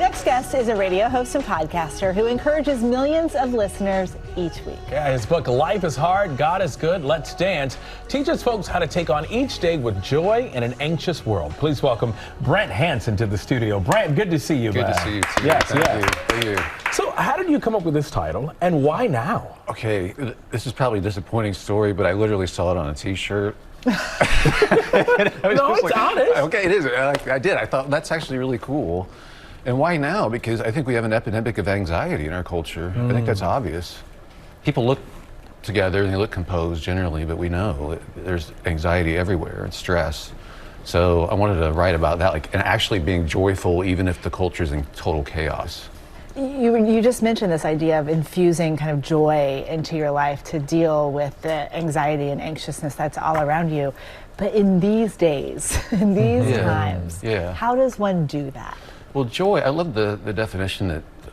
next guest is a radio host and podcaster who encourages millions of listeners each week. Yeah, his book, Life is Hard, God is Good, Let's Dance, teaches folks how to take on each day with joy in an anxious world. Please welcome Brant Hansen to the studio. Brant, good to see you, Good man. to see you, too. Yes, Thank you. So how did you come up with this title, and why now? Okay, this is probably a disappointing story, but I literally saw it on a T-shirt. No, it's honest. Okay, it is. I did. I thought that's actually really cool. And why now? Because I think we have an epidemic of anxiety in our culture. I think that's obvious. People look together and they look composed generally, but we know there's anxiety everywhere and stress. So I wanted to write about that, and actually being joyful even if the culture is in total chaos. You just mentioned this idea of infusing kind of joy into your life to deal with the anxiety and anxiousness that's all around you. But in these days, in these times, how does one do that? Well, joy, I love the definition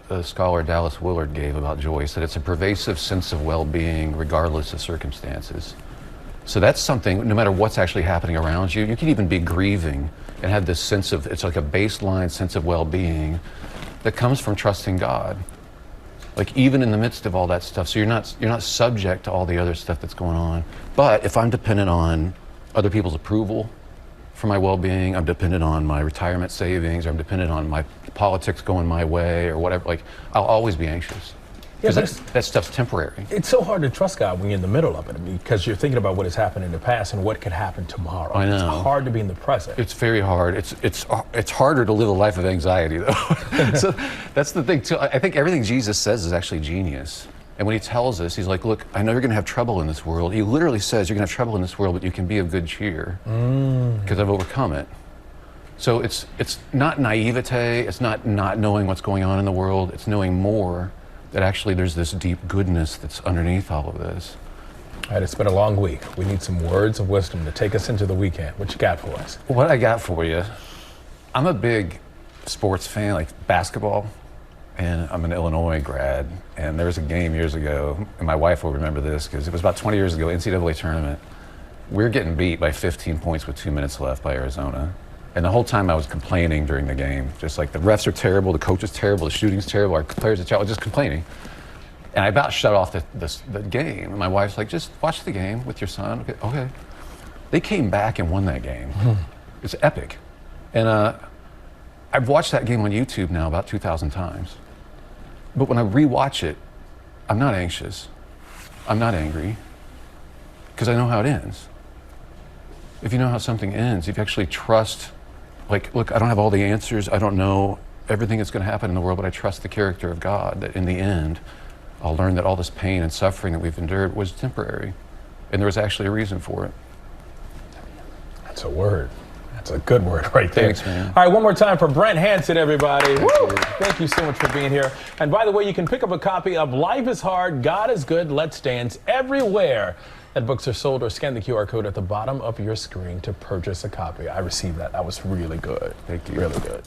that scholar Dallas Willard gave about joy. He said it's a pervasive sense of well-being regardless of circumstances. So that's something, no matter what's actually happening around you, you can even be grieving and have this sense of, it's like a baseline sense of well-being that comes from trusting God. Like even in the midst of all that stuff, so you're not subject to all the other stuff that's going on. But if I'm dependent on other people's approval for my well-being, I'm dependent on my retirement savings, or I'm dependent on my politics going my way or whatever, like I'll always be anxious. Because that stuff's temporary. It's so hard to trust God when you're in the middle of it, because you're thinking about what has happened in the past and what could happen tomorrow. I know. It's hard to be in the present. It's very hard. It's harder to live a life of anxiety, though. So that's the thing, too. I think everything Jesus says is actually genius. And when he tells us, he's like, look, I know you're going to have trouble in this world. He literally says you're going to have trouble in this world, but you can be of good cheer because I've overcome it. So it's not naivete. It's not knowing what's going on in the world. It's knowing more, that actually there's this deep goodness that's underneath all of this. All right, it's been a long week. We need some words of wisdom to take us into the weekend. What you got for us? What I got for you, I'm a big sports fan, like basketball, and I'm an Illinois grad, and there was a game years ago, and my wife will remember this because it was about 20 years ago, NCAA tournament. We were getting beat by 15 points with 2 minutes left by Arizona. And the whole time I was complaining during the game, just like the refs are terrible, the coach is terrible, the shooting's terrible, our players are terrible, just complaining. And I about shut off the game. And my wife's like, just watch the game with your son. Okay. They came back and won that game. It's epic. And I've watched that game on YouTube now about 2,000 times. But when I rewatch it, I'm not anxious. I'm not angry, because I know how it ends. If you know how something ends, if you actually trust, like, look, I don't have all the answers. I don't know everything that's going to happen in the world, but I trust the character of God, that in the end, I'll learn that all this pain and suffering that we've endured was temporary. And there was actually a reason for it. That's a word. That's a good word right there. Thanks, man. All right, one more time for Brant Hansen, everybody. Thank you so much for being here. And by the way, you can pick up a copy of Life is Hard, God is Good, Let's Dance everywhere that books are sold, or scan the QR code at the bottom of your screen to purchase a copy. I received that. That was really good. Thank you. Really good.